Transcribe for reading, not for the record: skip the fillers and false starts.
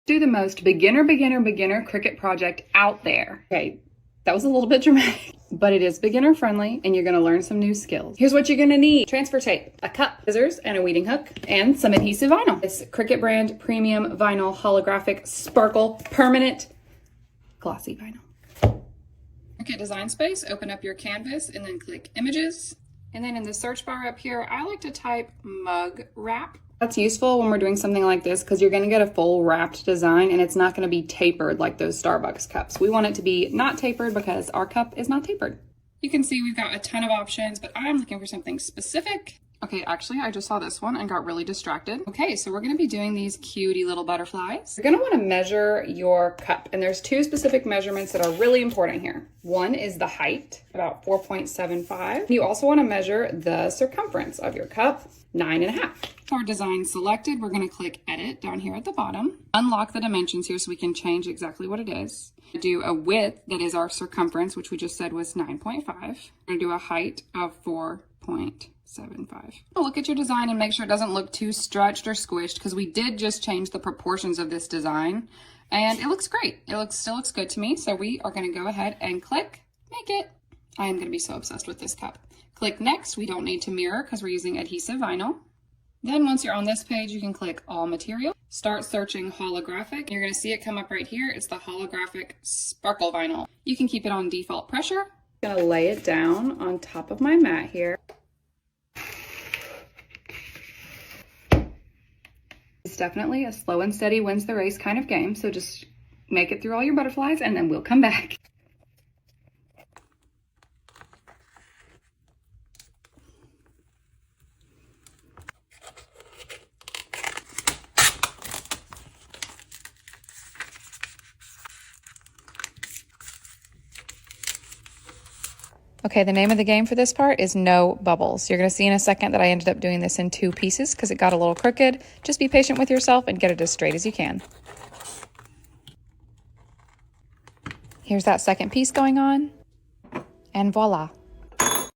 Do the most beginner Cricut project out there. Okay, that was a little bit dramatic, but it is beginner friendly and you're gonna learn some new skills. Here's what you're gonna need: transfer tape, a cup, scissors, and a weeding hook, and some adhesive vinyl. It's Cricut brand premium vinyl holographic sparkle permanent glossy vinyl. Cricut design space, open up your canvas and then click images. And then in the search bar up here, I like to type mug wrap. That's useful when we're doing something like this because you're going to get a full wrapped design and it's not going to be tapered like those Starbucks cups. We want it to be not tapered because our cup is not tapered. You can see we've got a ton of options, but I'm looking for something specific. Okay, actually, I just saw this one and got really distracted. Okay, so we're going to be doing these cutie little butterflies. You're going to want to measure your cup, and there's two specific measurements that are really important here. One is the height, about 4.75. You also want to measure the circumference of your cup, 9.5. Our design selected, we're going to click edit down here at the bottom. Unlock the dimensions here so we can change exactly what it is. Do a width that is our circumference, which we just said was 9.5. We're going to do a height of 4.75. Look at your design and make sure it doesn't look too stretched or squished because we did just change the proportions of this design and it looks great. It still looks good to me. So we are going to go ahead and click make it. I am going to be so obsessed with this cup. Click next. We don't need to mirror because we're using adhesive vinyl. Then once you're on this page, you can click all material, start searching holographic. You're going to see it come up right here. It's the holographic sparkle vinyl. You can keep it on default pressure. I'm going to lay it down on top of my mat here. It's definitely a slow and steady wins the race kind of game. So just make it through all your butterflies and then we'll come back. Okay, the name of the game for this part is no bubbles. You're going to see in a second that I ended up doing this in 2 pieces because it got a little crooked. Just be patient with yourself and get it as straight as you can. Here's that second piece going on, and voila.